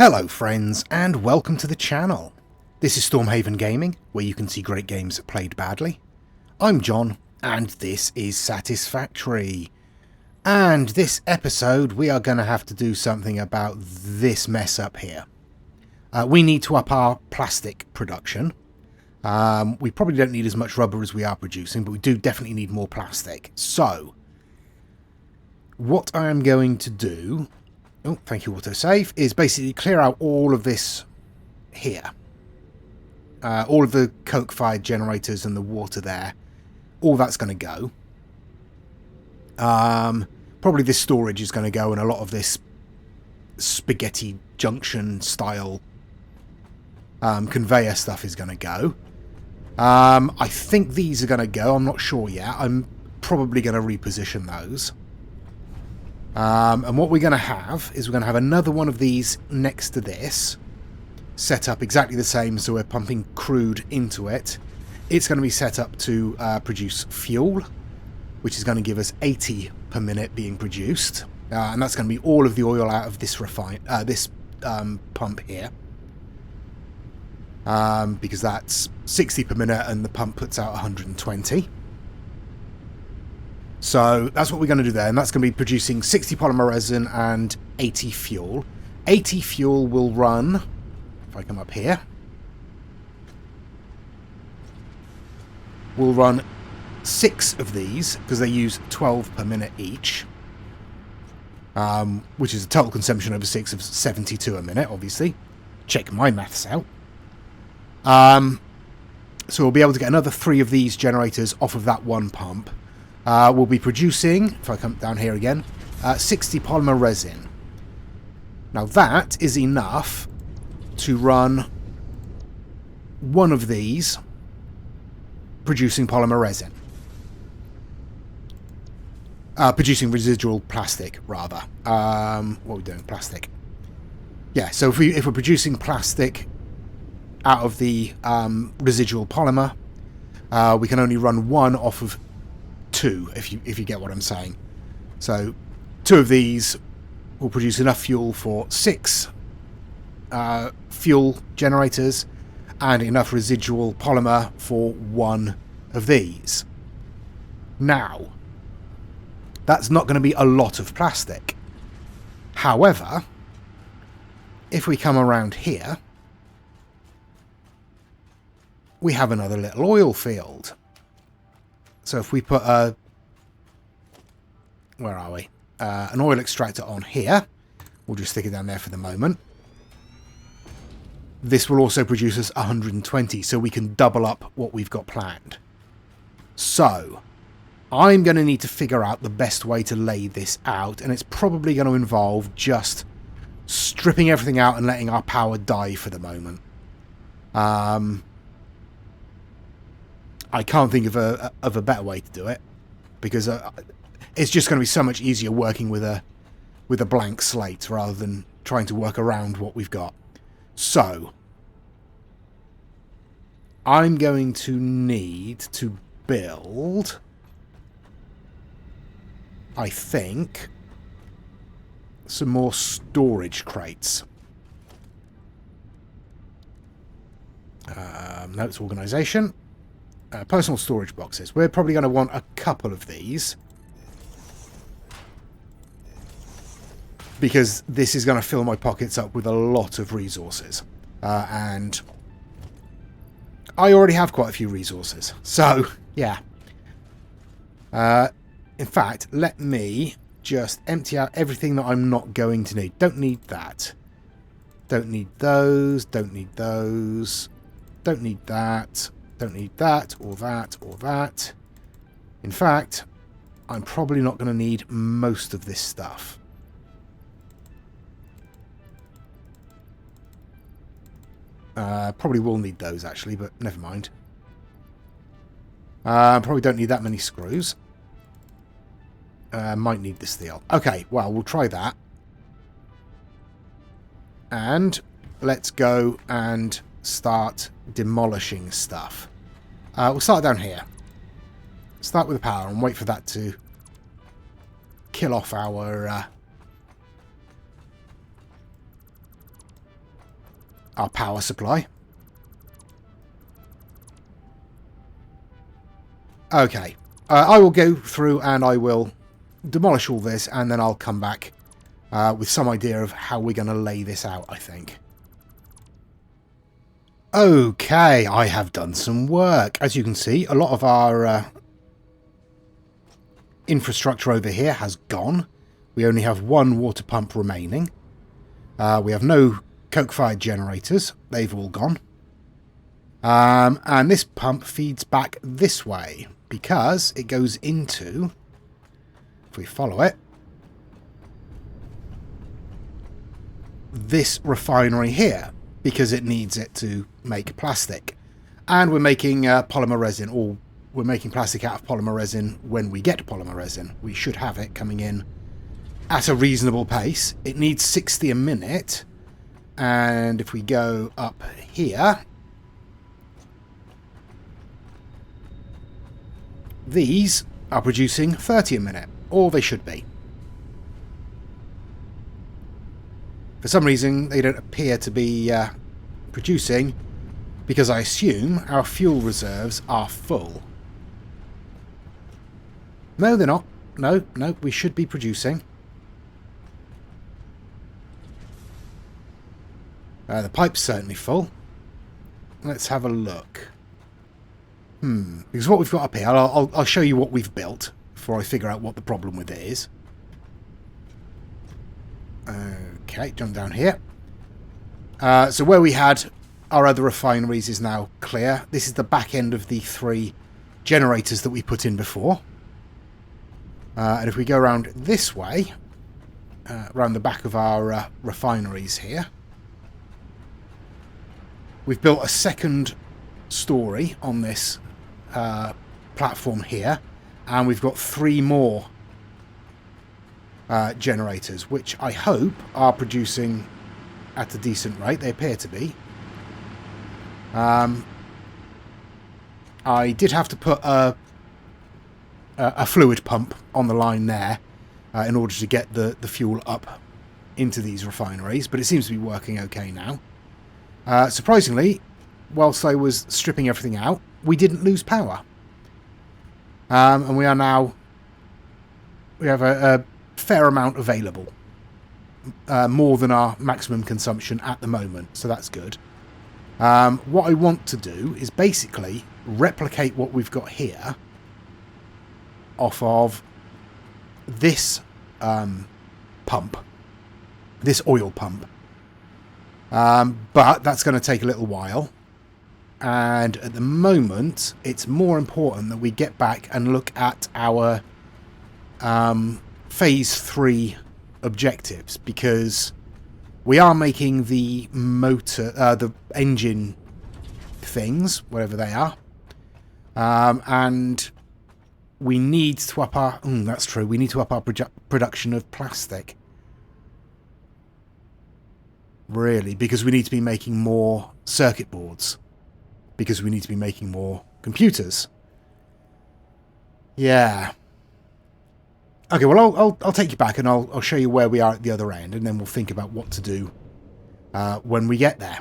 Hello friends, and welcome to the channel. This is Stormhaven Gaming, where you can see great games played badly. I'm John, and this is Satisfactory. And this episode, we are going to have to do something about this mess up here. We need to up our plastic production. We probably don't need as much rubber as we are producing, but we do definitely need more plastic. So, what I am going to do... Oh, thank you, autosave. Is basically clear out all of this here. All of the coke-fired generators and the water there. All that's going to go. Probably this storage is going to go, and a lot of this spaghetti junction style conveyor stuff is going to go. I think these are going to go. I'm not sure yet. I'm probably going to reposition those. And what we're going to have is we're going to have another one of these next to this, set up exactly the same, so we're pumping crude into it. It's going to be set up to produce fuel, which is going to give us 80 per minute being produced, and that's going to be all of the oil out of this pump here, because that's 60 per minute and the pump puts out 120. So that's what we're going to do there, and that's going to be producing 60 polymer resin and 80 fuel. 80 fuel will run, if I come up here, we'll run 6 of these, because they use 12 per minute each, which is a total consumption over 6 of 72 a minute, obviously. Check my maths out. So we'll be able to get another 3 of these generators off of that one pump. We'll be producing, if I come down here again, 60 polymer resin. Now that is enough to run one of these producing polymer resin. Producing residual plastic, rather. What are we doing? Plastic. Yeah, so if we're producing plastic out of the residual polymer, we can only run one off of 2, if you get what I'm saying. So 2 of these will produce enough fuel for 6 fuel generators and enough residual polymer for 1 of these. Now, that's not going to be a lot of plastic. However, if we come around here, we have another little oil field. So if we put a... Where are we? An oil extractor on here. We'll just stick it down there for the moment. This will also produce us 120, so we can double up what we've got planned. So, I'm going to need to figure out the best way to lay this out, and it's probably going to involve just stripping everything out and letting our power die for the moment. I can't think of a better way to do it, because it's just going to be so much easier working with a blank slate rather than trying to work around what we've got. So, I'm going to need to build, I think, some more storage crates. Notes organization. Personal storage boxes. We're probably going to want a couple of these, because this is going to fill my pockets up with a lot of resources. And I already have quite a few resources. So, yeah. In fact, let me just empty out everything that I'm not going to need. Don't need that. Don't need those. Don't need those. Don't need that. Don't need that, or that, or that. In fact, I'm probably not going to need most of this stuff. Probably will need those, actually, but never mind. Probably don't need that many screws. Might need the steel. Okay, well, we'll try that. And let's go and start demolishing stuff. We'll start down here. Start with the power and wait for that to kill off our our power supply. Okay, I will go through and I will demolish all this, and then I'll come back with some idea of how we're going to lay this out, I think. Okay, I have done some work. As you can see, a lot of our infrastructure over here has gone. We only have one water pump remaining. We have no coke-fired generators. They've all gone. And this pump feeds back this way because it goes into, if we follow it, this refinery here, because it needs it to make plastic. And we're making polymer resin, or we're making plastic out of polymer resin when we get polymer resin. We should have it coming in at a reasonable pace. It needs 60 a minute. And if we go up here, these are producing 30 a minute, or they should be. For some reason, they don't appear to be producing, because I assume our fuel reserves are full. No, they're not. No, we should be producing. The pipe's certainly full. Let's have a look. Because what we've got up here, I'll show you what we've built before I figure out what the problem with it is. Okay, jump down here. So where we had our other refineries is now clear. This is the back end of the 3 generators that we put in before. And if we go around this way, around the back of our refineries here, we've built a second story on this platform here, and we've got 3 more generators, which I hope are producing at a decent rate. They appear to be. I did have to put a fluid pump on the line there in order to get the fuel up into these refineries, but it seems to be working okay now. Surprisingly, whilst I was stripping everything out, we didn't lose power. And we have a fair amount available. More than our maximum consumption at the moment, so that's good. What I want to do is basically replicate what we've got here off of this pump, this oil pump. But that's going to take a little while. And at the moment, it's more important that we get back and look at our Phase 3 objectives, because we are making the motor, the engine things, whatever they are. And we need to up our... that's true. We need to up our production of plastic. Really, because we need to be making more circuit boards. Because we need to be making more computers. Yeah. Okay, well, I'll take you back and I'll show you where we are at the other end, and then we'll think about what to do when we get there.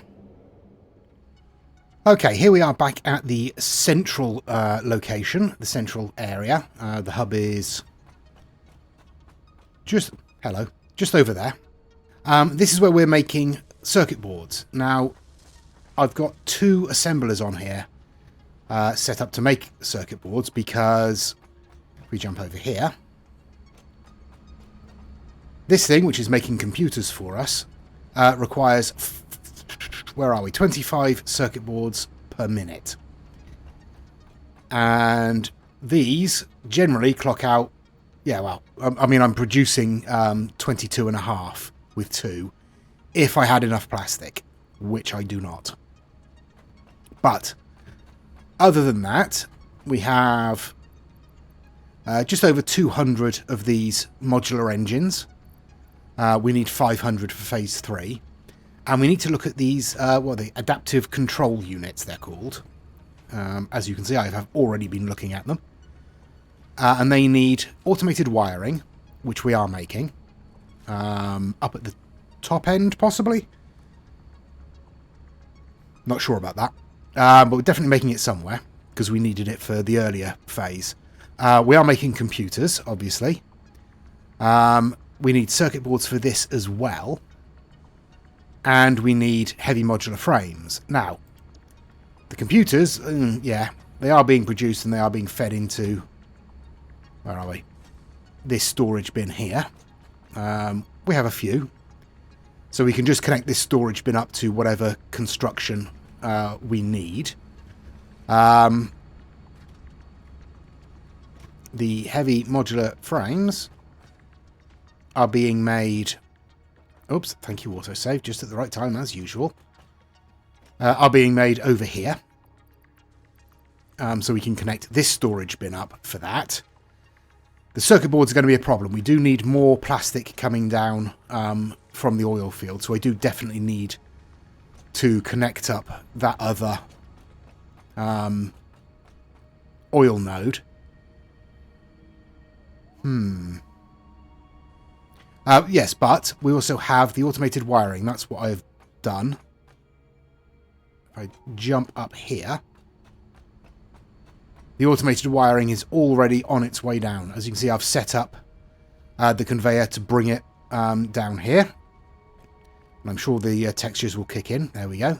Okay, here we are back at the central location, the central area. The hub is just over there. This is where we're making circuit boards. Now, I've got 2 assemblers on here set up to make circuit boards, because if we jump over here, this thing, which is making computers for us, requires, where are we, 25 circuit boards per minute. And these generally clock out, yeah, well, I mean, I'm producing 22 and a half with 2, if I had enough plastic, which I do not. But other than that, we have just over 200 of these modular engines. We need 500 for Phase 3. And we need to look at these, what are they? Adaptive control units, they're called. As you can see, I have already been looking at them. And they need automated wiring, which we are making. Up at the top end, possibly. Not sure about that. But we're definitely making it somewhere, because we needed it for the earlier phase. We are making computers, obviously. We need circuit boards for this as well. And we need heavy modular frames. Now, the computers, yeah, they are being produced and they are being fed into... Where are we? This storage bin here. We have a few. So we can just connect this storage bin up to whatever construction we need. The heavy modular frames are being made... Oops, thank you, autosave, just at the right time, as usual. Are being made over here. So we can connect this storage bin up for that. The circuit boards are going to be a problem. We do need more plastic coming down from the oil field, so I do definitely need to connect up that other oil node. Yes, but we also have the automated wiring. That's what I've done. If I jump up here, the automated wiring is already on its way down. As you can see, I've set up the conveyor to bring it down here. And I'm sure the textures will kick in. There we go.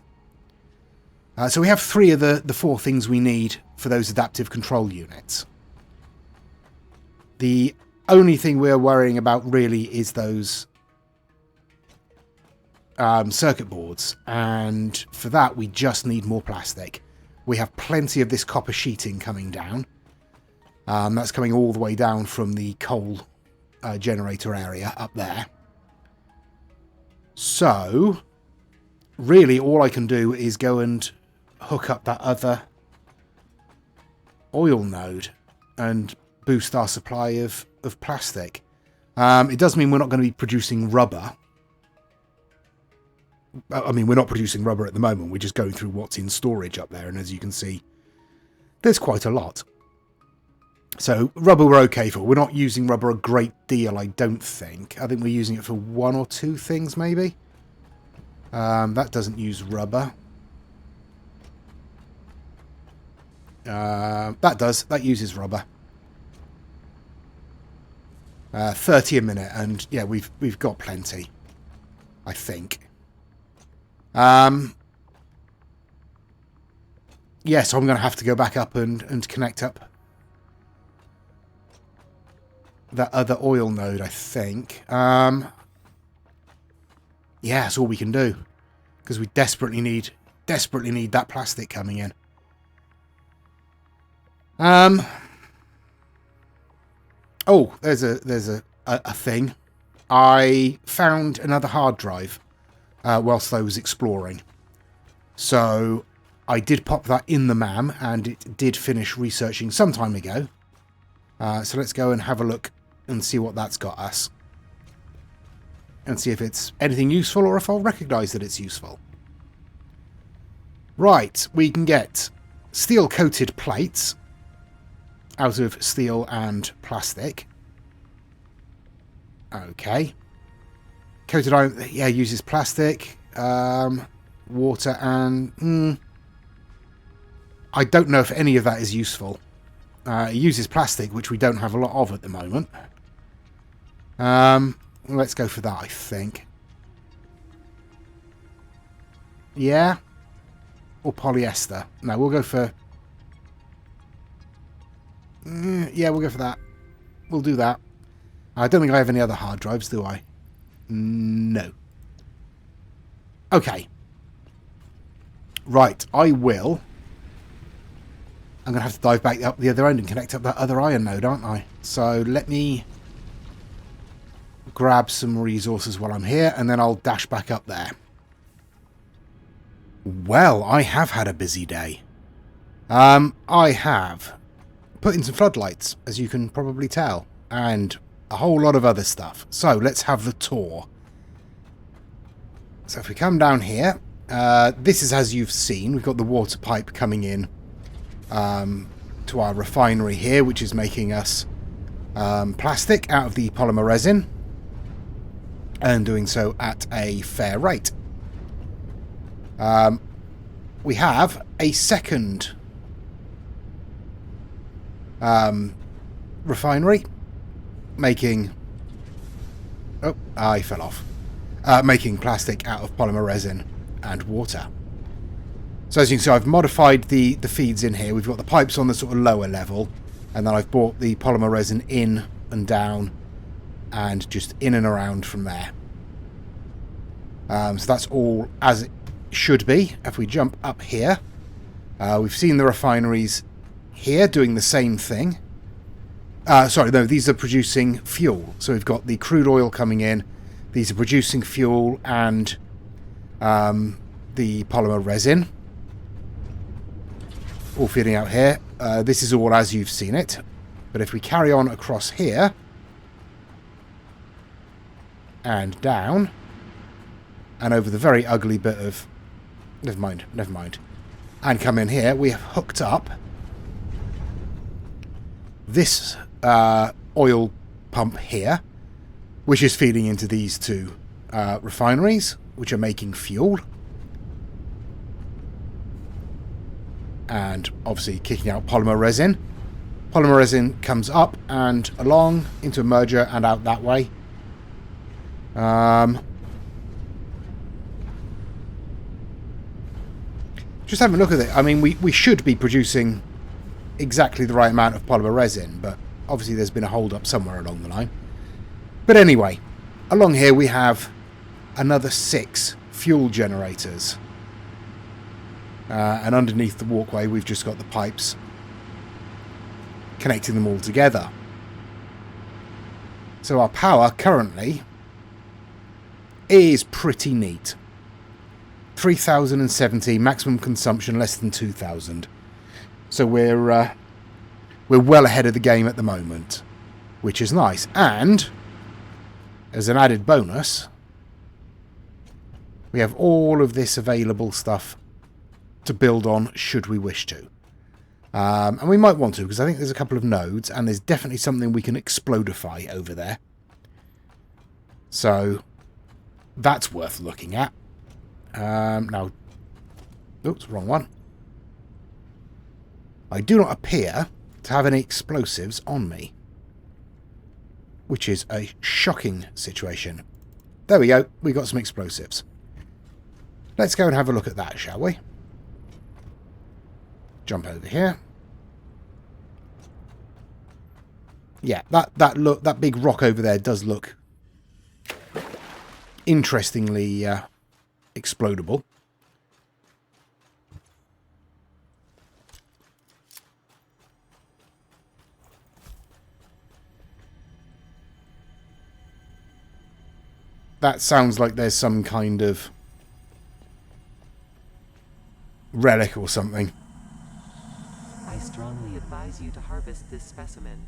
So we have 3 of the 4 things we need for those adaptive control units. The only thing we're worrying about really is those circuit boards, and for that we just need more plastic. We have plenty of this copper sheeting coming down. That's coming all the way down from the coal generator area up there. So really all I can do is go and hook up that other oil node and boost our supply of plastic. It does mean we're not going to be producing rubber. I mean, we're not producing rubber at the moment. We're just going through what's in storage up there. And as you can see, there's quite a lot. So rubber we're okay for. We're not using rubber a great deal, I don't think. I think we're using it for 1 or 2 things, maybe. That doesn't use rubber. That does. That uses rubber. 30 a minute, and yeah, we've got plenty, I think. Yeah, so I'm going to have to go back up and connect up that other oil node, I think. Yeah, that's all we can do, because we desperately need that plastic coming in. Oh, there's a thing. I found another hard drive whilst I was exploring. So I did pop that in the MAM, and it did finish researching some time ago. So let's go and have a look and see what that's got us. And see if it's anything useful or if I'll recognise that it's useful. Right, we can get steel-coated plates out of steel and plastic. Okay. Coated iron, yeah, uses plastic, water, and... I don't know if any of that is useful. It uses plastic, which we don't have a lot of at the moment. Let's go for that, I think. Yeah? Or polyester. No, we'll go for... yeah, we'll go for that. We'll do that. I don't think I have any other hard drives, do I? No. Okay. Right, I will. I'm going to have to dive back up the other end and connect up that other iron node, aren't I? So let me grab some resources while I'm here, and then I'll dash back up there. Well, I have had a busy day. I have put in some floodlights, as you can probably tell, and a whole lot of other stuff. So let's have the tour. So if we come down here, this is as you've seen. We've got the water pipe coming in to our refinery here, which is making us plastic out of the polymer resin, and doing so at a fair rate. we have a second refinery making... Oh, I fell off. Making plastic out of polymer resin and water. So as you can see, I've modified the feeds in here. We've got the pipes on the sort of lower level, and then I've brought the polymer resin in and down and just in and around from there. So that's all as it should be. If we jump up here, we've seen the refineries here doing the same thing. Sorry, no, these are producing fuel. So we've got the crude oil coming in. These are producing fuel and the polymer resin. All feeding out here. This is all as you've seen it. But if we carry on across here and down and over the very ugly bit of... Never mind. And come in here, we have hooked up this oil pump here, which is feeding into these two refineries, which are making fuel. And obviously kicking out polymer resin. Polymer resin comes up and along into a merger and out that way. Just having a look at it. I mean, we should be producing exactly the right amount of polymer resin, but obviously there's been a hold up somewhere along the line. But anyway, along here we have another 6 fuel generators. And underneath the walkway we've just got the pipes connecting them all together. So our power currently is pretty neat. 3,070, maximum consumption less than 2,000. So we're well ahead of the game at the moment, which is nice. And as an added bonus, we have all of this available stuff to build on should we wish to. And we might want to, because I think there's a couple of nodes and there's definitely something we can explodify over there. So that's worth looking at. Now, oops, wrong one. I do not appear to have any explosives on me, which is a shocking situation. There we go. We got some explosives. Let's go and have a look at that, shall we? Jump over here. Yeah, that big rock over there does look interestingly explodable. That sounds like there's some kind of relic or something. I strongly advise you to harvest this specimen.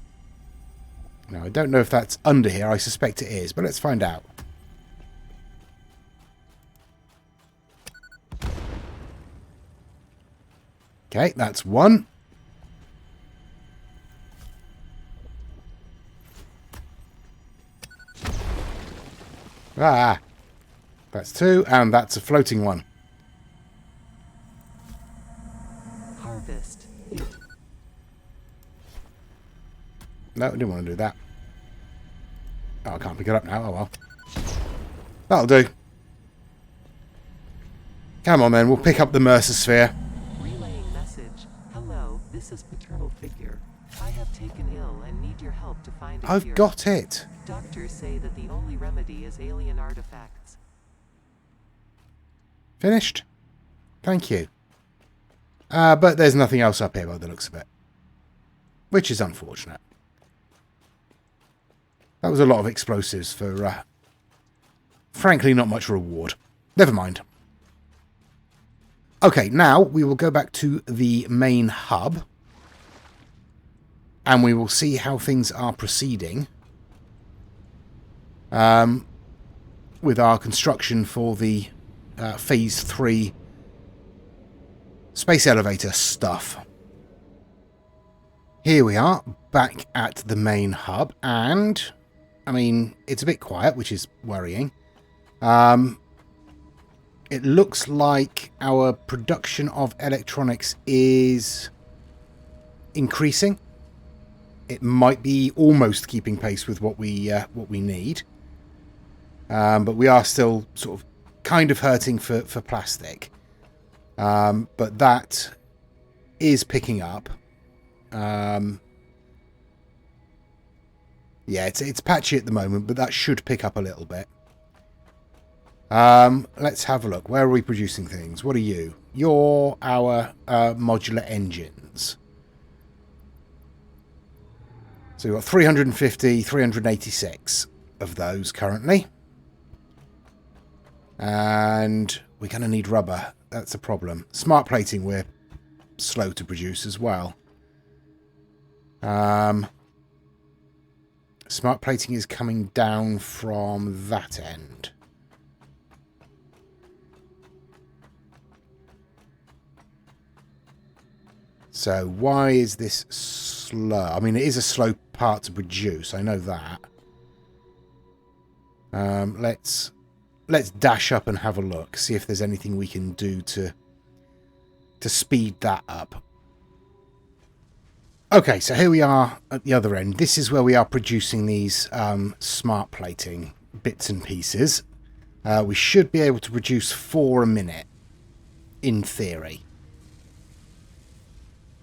Now, I don't know if that's under here. I suspect it is, but let's find out. Okay, that's one. Ah, that's two, and that's a floating one. Harvest. No, I didn't want to do that. Oh, I can't pick it up now. Oh, well. That'll do. Come on, then. We'll pick up the Mercer Sphere. Relaying message. Hello, this is Paternal Figure. I have taken ill and need your help to find a cure. I've got it. Doctors say that the only remedy is alien artifacts. Finished? Thank you. But there's nothing else up here by the looks of it. Which is unfortunate. That was a lot of explosives for, frankly, not much reward. Never mind. Okay, now we will go back to the main hub. And we will see how things are proceeding. With our construction for the Phase 3 space elevator stuff. Here we are, back at the main hub, and I mean, it's a bit quiet, which is worrying. it looks like our production of electronics is increasing. It might be almost keeping pace with what we need, but we are still sort of kind of hurting for plastic. But that is picking up. Yeah, it's patchy at the moment, but that should pick up a little bit. Let's have a look. Where are we producing things? What are you? You're our modular engines. So we've got 350, 386 of those currently. And we're going to need rubber. That's a problem. Smart plating we're slow to produce as well. Smart plating is coming down from that end. So why is this slow? I mean, it is a slow part to produce. I know that. Let's dash up and have a look. See if there's anything we can do to speed that up. Okay, so here we are at the other end. This is where we are producing these smart plating bits and pieces. We should be able to produce 4 a minute, in theory.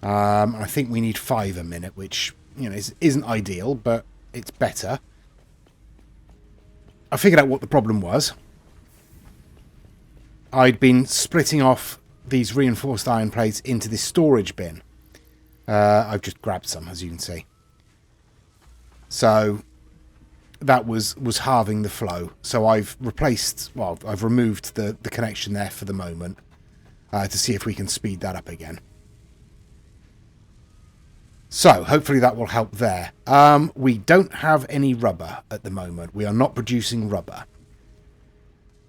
I think we need 5 a minute, which, you know, isn't ideal, but it's better. I figured out what the problem was. I'd been splitting off these reinforced iron plates into this storage bin. I've just grabbed some, as you can see. So that was halving the flow. So I've I've removed the connection there for the moment to see if we can speed that up again. So hopefully that will help there. We don't have any rubber at the moment. We are not producing rubber,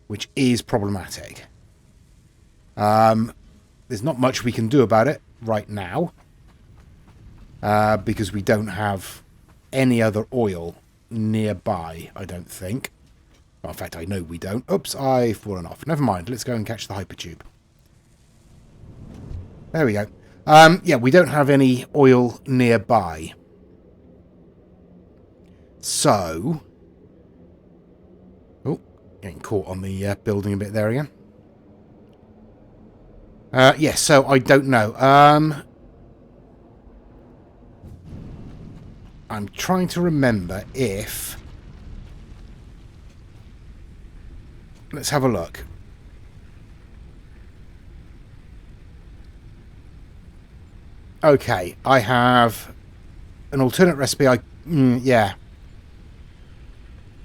which is problematic. There's not much we can do about it right now. Because we don't have any other oil nearby, I don't think. Well, in fact, I know we don't. Oops, I've fallen off. Never mind. Let's go and catch the hypertube. There we go. Yeah, we don't have any oil nearby. So... Oh, getting caught on the building a bit there again. Yeah, so I don't know. I'm trying to remember if... Let's have a look. Okay, I have an alternate recipe. Yeah.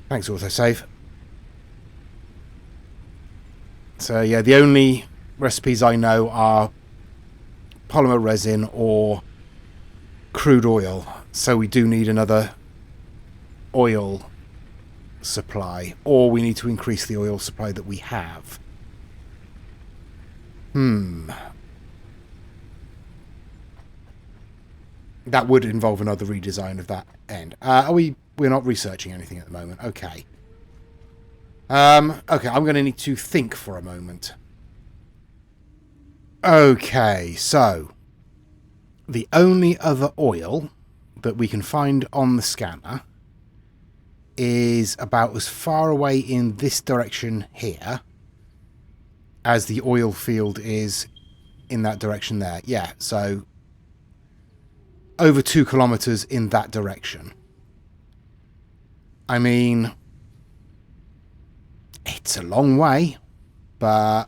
Thanks, autosave. So, yeah, the only recipes I know are polymer resin or crude oil. So we do need another oil supply, or we need to increase the oil supply that we have. That would involve another redesign of that end. We're not researching anything at the moment. Okay. Okay, I'm going to need to think for a moment. Okay, so the only other oil that we can find on the scanner is about as far away in this direction here as the oil field is in that direction there. Yeah, so over 2 kilometers in that direction. I mean, it's a long way, but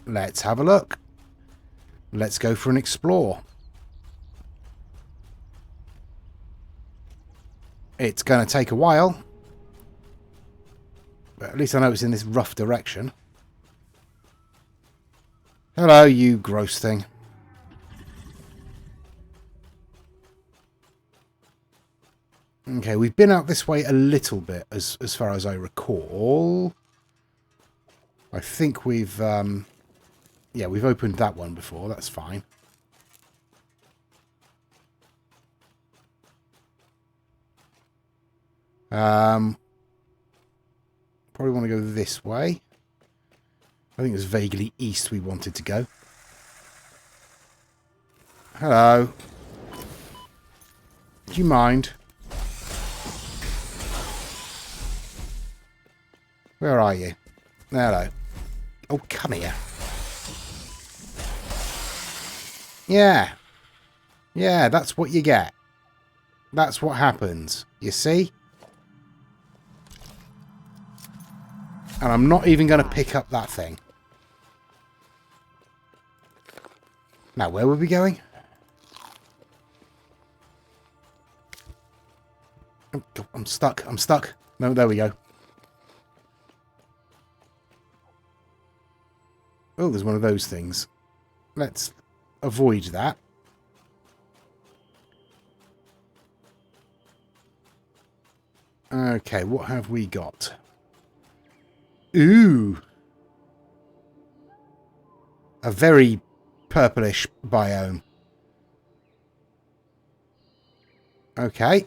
let's have a look. Let's go for an explore. It's going to take a while, but at least I know it's in this rough direction. Hello, you gross thing. Okay, we've been out this way a little bit, as far as I recall. I think we've... yeah, we've opened that one before. That's fine. Probably want to go this way. I think it was vaguely east we wanted to go. Hello. Do you mind? Where are you? Hello. Oh, come here. Yeah. Yeah, that's what you get. That's what happens. You see? And I'm not even going to pick up that thing. Now, where were we going? Oh, I'm stuck. I'm stuck. No, there we go. Oh, there's one of those things. Let's avoid that. Okay, what have we got? Ooh. A very purplish biome. Okay.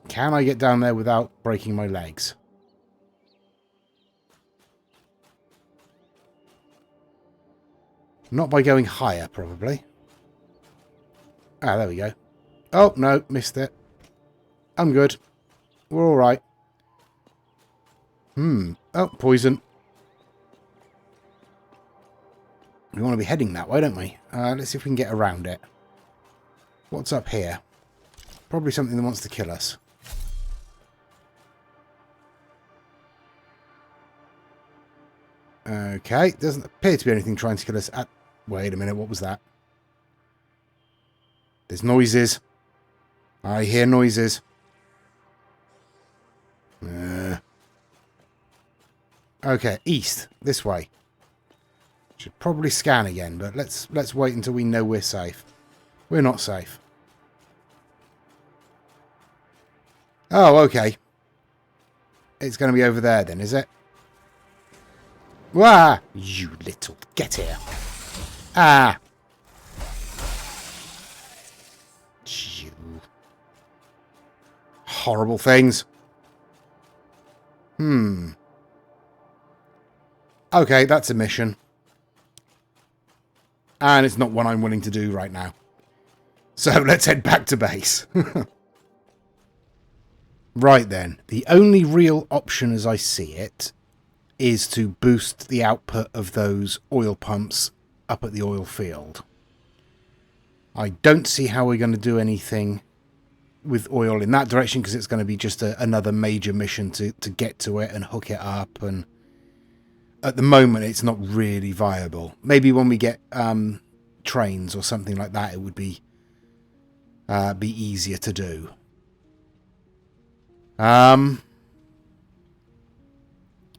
Can I get down there without breaking my legs? Not by going higher, probably. Ah, there we go. Oh, no, missed it. I'm good. We're all right. Oh, poison. We want to be heading that way, don't we? Let's see if we can get around it. What's up here? Probably something that wants to kill us. Okay, doesn't appear to be anything trying to kill us. Wait a minute, what was that? There's noises. I hear noises. Okay, east, this way. Should probably scan again, but let's wait until we know we're safe. We're not safe. Oh, okay. It's going to be over there then, is it? Wah! You little... Get here. Ah! You... Horrible things. Okay, that's a mission. And it's not one I'm willing to do right now. So let's head back to base. Right then. The only real option as I see it is to boost the output of those oil pumps up at the oil field. I don't see how we're going to do anything with oil in that direction because it's going to be just another major mission to get to it and hook it up, and at the moment it's not really viable. Maybe when we get trains or something like that it would be easier to do.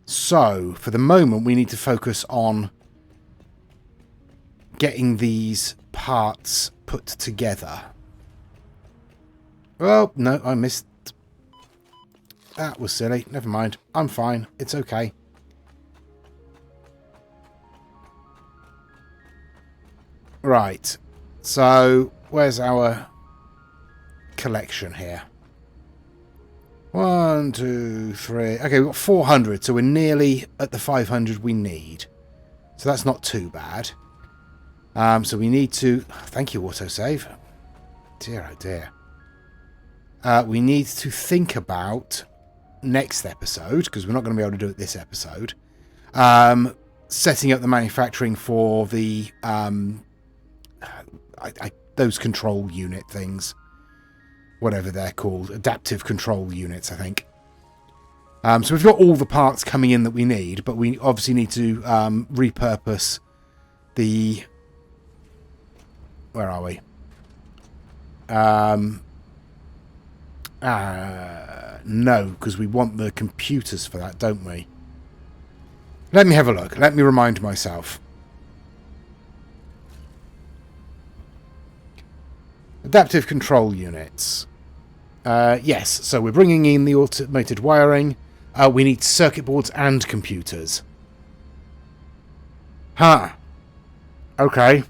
So for the moment we need to focus on getting these parts put together. Oh, no, I missed. That was silly. Never mind. I'm fine. It's okay. Right. So, where's our collection here? 1, 2, 3. Okay, we've got 400, so we're nearly at the 500 we need. So that's not too bad. So we need to... Thank you, autosave. Dear, oh dear. We need to think about next episode, because we're not going to be able to do it this episode, setting up the manufacturing for the those control unit things, whatever they're called, adaptive control units, I think. So we've got all the parts coming in that we need, but we obviously need to repurpose the... Where are we? No, because we want the computers for that, don't we? Let me have a look. Let me remind myself. Adaptive control units. Yes, so we're bringing in the automated wiring. We need circuit boards and computers. Huh. Okay.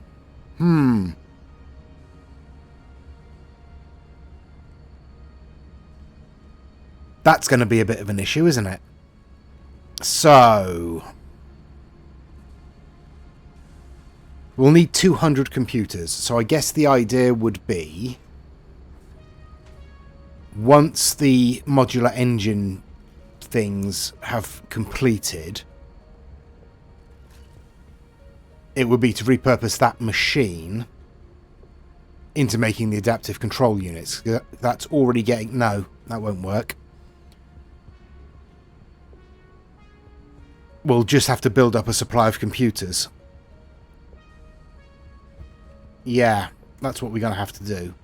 That's going to be a bit of an issue, isn't it? So we'll need 200 computers. So I guess the idea would be, once the modular engine things have completed, it would be to repurpose that machine into making the adaptive control units. That's already getting... No, that won't work. We'll just have to build up a supply of computers. Yeah, that's what we're going to have to do.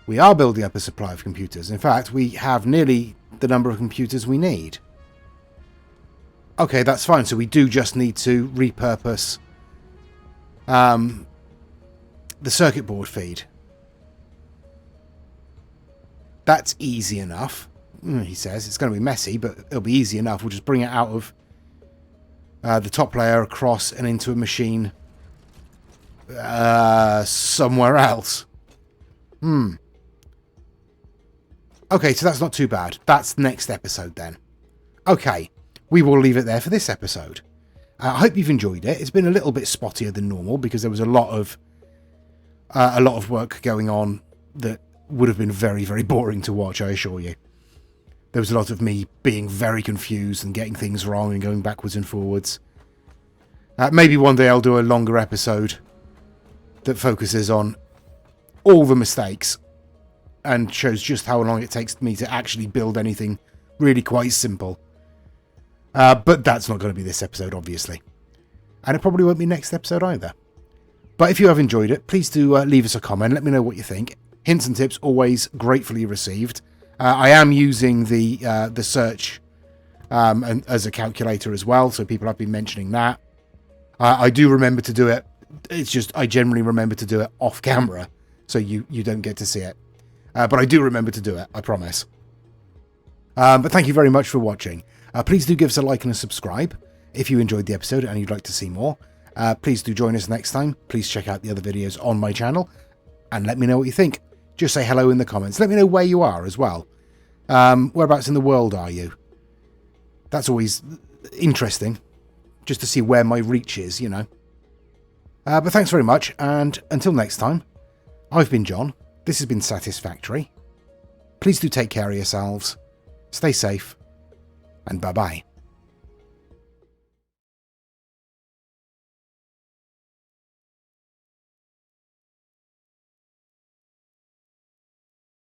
We are building up a supply of computers. In fact, we have nearly the number of computers we need. Okay, that's fine. So we do just need to repurpose the circuit board feed. That's easy enough, he says. It's going to be messy, but it'll be easy enough. We'll just bring it out of the top layer across and into a machine somewhere else. Okay, so that's not too bad. That's next episode then. Okay, we will leave it there for this episode. I hope you've enjoyed it. It's been a little bit spottier than normal because there was a lot of work going on that would have been very, very boring to watch, I assure you. There was a lot of me being very confused and getting things wrong and going backwards and forwards. Maybe one day I'll do a longer episode that focuses on all the mistakes and shows just how long it takes me to actually build anything really quite simple. But that's not going to be this episode, obviously. And it probably won't be next episode either. But if you have enjoyed it, please do leave us a comment. Let me know what you think. Hints and tips always gratefully received. I am using the search as a calculator as well, so people have been mentioning that. I do remember to do it. It's just I generally remember to do it off camera, so you don't get to see it. But I do remember to do it, I promise. But thank you very much for watching. Please do give us a like and a subscribe if you enjoyed the episode and you'd like to see more. Please do join us next time. Please check out the other videos on my channel and let me know what you think. Just say hello in the comments. Let me know where you are as well. Whereabouts in the world are you? That's always interesting, just to see where my reach is, you know. But thanks very much, and until next time, I've been John. This has been Satisfactory. Please do take care of yourselves, stay safe, and bye-bye.